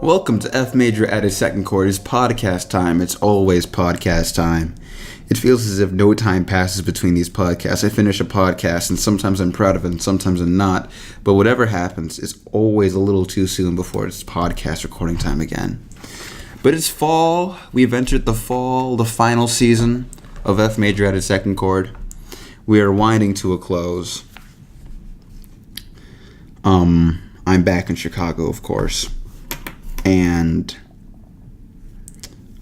Welcome to F major added second chord. It's podcast time. It's always podcast time. It feels as if no time passes between these podcasts. I finish a podcast and sometimes I'm proud of it and sometimes I'm not. But whatever happens, it's always a little too soon before it's podcast recording time again. But it's fall. We've entered the fall, the final season of F major added second chord. We are winding to a close. I'm back in Chicago, of course. And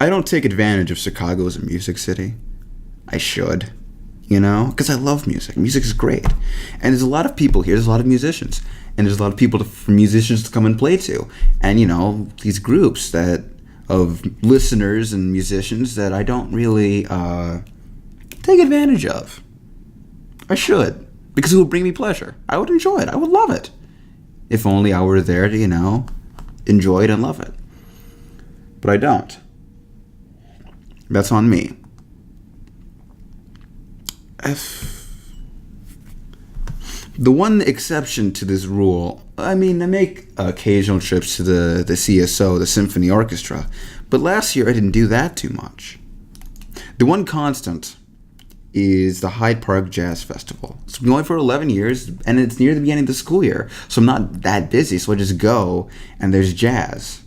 I don't take advantage of Chicago as a music city. I should, because I love music. Music is great. And there's a lot of people here. There's a lot of musicians. And there's a lot of people for musicians to come and play to. And, these groups of listeners and musicians that I don't really take advantage of. I should. Because it would bring me pleasure. I would enjoy it. I would love it. If only I were there to, enjoy it and love it. But I don't. That's on me. The one exception to this rule, I make occasional trips to the CSO, the Symphony Orchestra, but last year I didn't do that too much. The one constant is the Hyde Park Jazz Festival. It's been going for 11 years, and it's near the beginning of the school year, so I'm not that busy, so I just go, and there's jazz.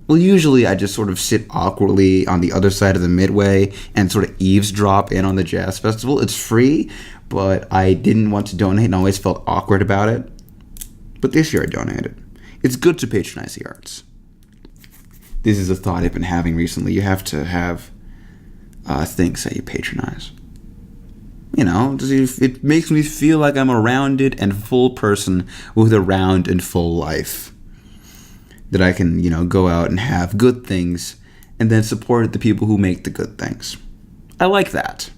Well, usually I just sort of sit awkwardly on the other side of the midway and sort of eavesdrop in on the jazz festival. It's free, but I didn't want to donate, and I always felt awkward about it. But this year I donated. It's good to patronize the arts. This is a thought I've been having recently. You have to have things that you patronize. It makes me feel like I'm a rounded and full person with a round and full life. That I can, go out and have good things and then support the people who make the good things. I like that.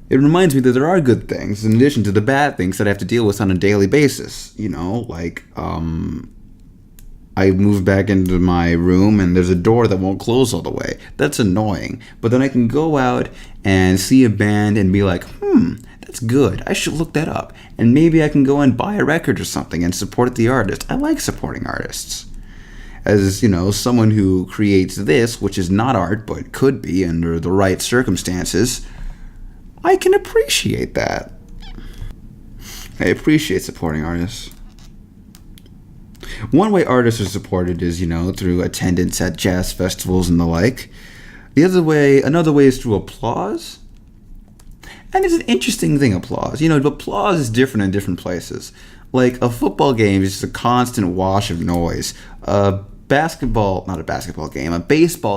It reminds me that there are good things in addition to the bad things that I have to deal with on a daily basis. I moved back into my room and there's a door that won't close all the way. That's annoying. But then I can go out and see a band and be like, that's good. I should look that up. And maybe I can go and buy a record or something and support the artist. I like supporting artists. As, someone who creates this, which is not art, but could be under the right circumstances, I can appreciate that. I appreciate supporting artists. One way artists are supported is, through attendance at jazz festivals and the like. Another way is through applause. And it's an interesting thing, applause. Applause is different in different places. Like, a football game is just a constant wash of noise. A baseball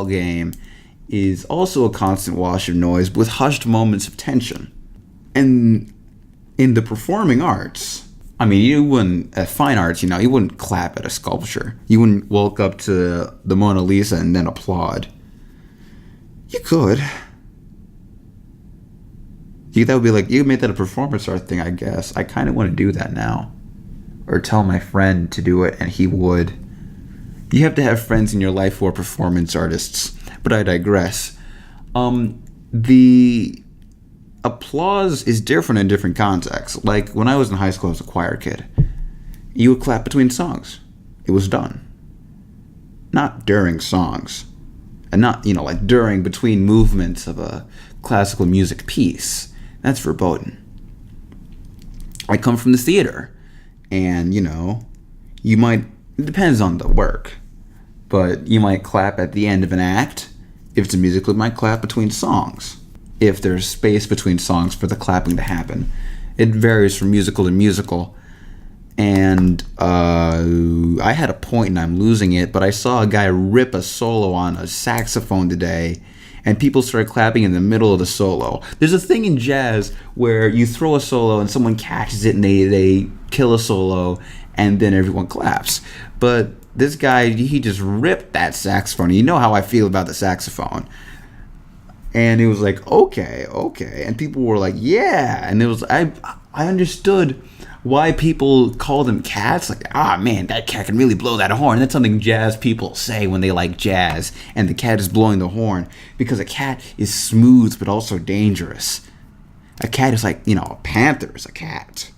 game is also a constant wash of noise with hushed moments of tension. And in the performing arts, you wouldn't, at fine arts, you wouldn't clap at a sculpture. You wouldn't walk up to the Mona Lisa and then applaud. You could. That would be like, you made that a performance art thing, I guess. I kind of want to do that now. Or tell my friend to do it, and he would. You have to have friends in your life who are performance artists. But I digress. The applause is different in different contexts. Like, when I was in high school, I was a choir kid. You would clap between songs. It was done. Not during songs. And not, during, between movements of a classical music piece. That's verboten. I come from the theater. And, you might, it depends on the work. But you might clap at the end of an act. If it's a musical, you might clap between songs. If there's space between songs for the clapping to happen. It varies from musical to musical. And I had a point and I'm losing it, but I saw a guy rip a solo on a saxophone today, and people started clapping in the middle of the solo. There's a thing in jazz where you throw a solo and someone catches it and they kill a solo, and then everyone claps. But this guy, he just ripped that saxophone. You know how I feel about the saxophone. And it was like, okay. And people were like, yeah. And it was, I understood why people call them cats. Like, man, that cat can really blow that horn. That's something jazz people say when they like jazz. And the cat is blowing the horn. Because a cat is smooth but also dangerous. A cat is like, a panther is a cat.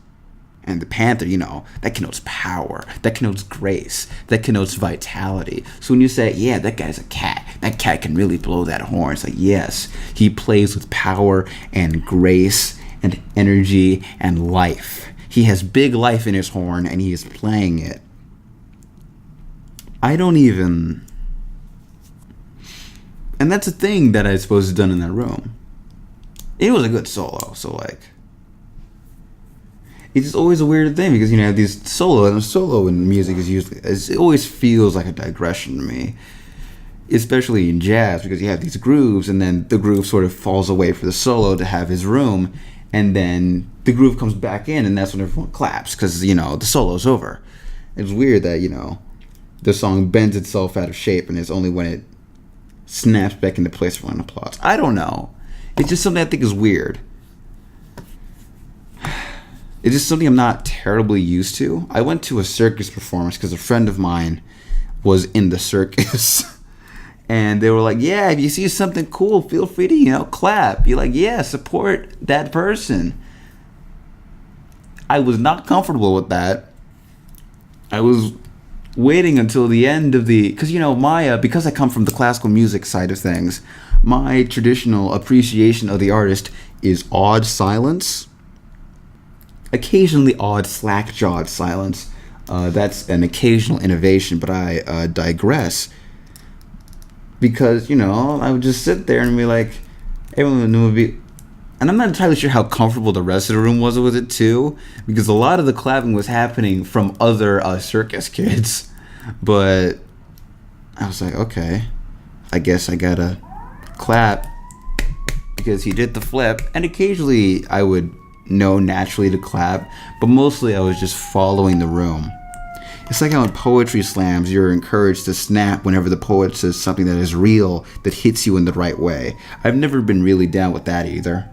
And the panther, that connotes power, that connotes grace, that connotes vitality. So when you say, yeah, that guy's a cat, that cat can really blow that horn, it's like, yes, he plays with power and grace and energy and life. He has big life in his horn and he is playing it. And that's a thing that I suppose is done in that room. It was a good solo, so like, it's just always a weird thing because these solo in music it always feels like a digression to me, especially in jazz, because you have these grooves and then the groove sort of falls away for the solo to have his room, and then the groove comes back in, and that's when everyone claps because the solo's over. It's weird that the song bends itself out of shape, and it's only when it snaps back into place for an applause. I don't know. It's just something I think is weird. It's just something I'm not terribly used to. I went to a circus performance because a friend of mine was in the circus. And they were like, yeah, if you see something cool, feel free to, clap. You're like, yeah, support that person. I was not comfortable with that. I was waiting until the end of because because I come from the classical music side of things, my traditional appreciation of the artist is awed silence. Occasionally odd slack-jawed silence. That's an occasional innovation, but I digress. Because, I would just sit there and be like, everyone would be... And I'm not entirely sure how comfortable the rest of the room was with it, too. Because a lot of the clapping was happening from other circus kids. But I was like, okay, I guess I gotta clap. Because he did the flip. And occasionally I would know naturally to clap, but mostly I was just following the room. It's like how in poetry slams you're encouraged to snap whenever the poet says something that is real, that hits you in the right way. I've never been really down with that either.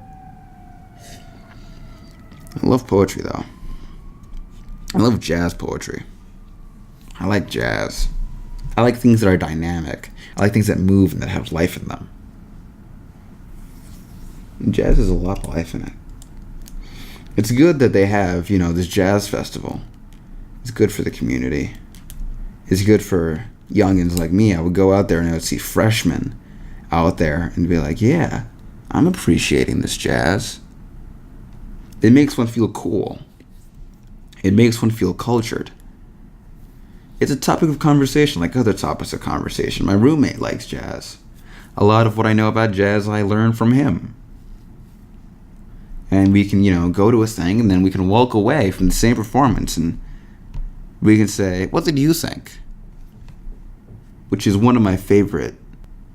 I love poetry though. I love jazz poetry. I like jazz. I like things that are dynamic. I like things that move and that have life in them. And jazz has a lot of life in it. It's good that they have, this jazz festival. It's good for the community. It's good for youngins like me. I would go out there and I would see freshmen out there and be like, yeah, I'm appreciating this jazz. It makes one feel cool. It makes one feel cultured. It's a topic of conversation like other topics of conversation. My roommate likes jazz. A lot of what I know about jazz I learned from him. And we can, go to a thing and then we can walk away from the same performance and we can say, what did you think? Which is one of my favorite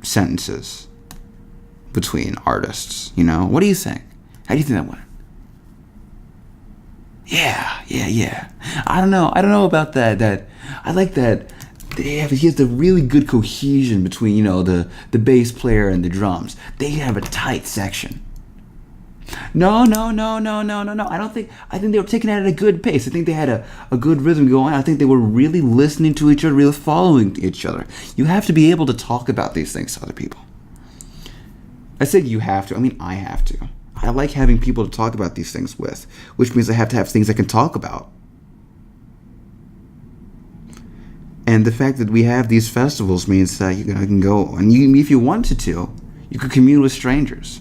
sentences between artists. What do you think? How do you think that went? Yeah. I don't know about that. I like that. He has the really good cohesion between, the bass player and the drums. They have a tight section. No. I think they were taking it at a good pace. I think they had a good rhythm going on. I think they were really listening to each other, really following each other. You have to be able to talk about these things to other people. I said you have to. I mean, I have to. I like having people to talk about these things with, which means I have to have things I can talk about. And the fact that we have these festivals means that you can go, and if you wanted to, you could commune with strangers.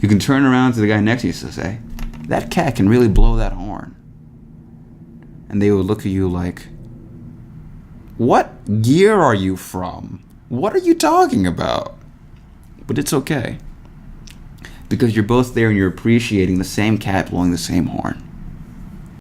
You can turn around to the guy next to you and say, that cat can really blow that horn. And they would look at you like, what year are you from? What are you talking about? But it's okay. Because you're both there and you're appreciating the same cat blowing the same horn.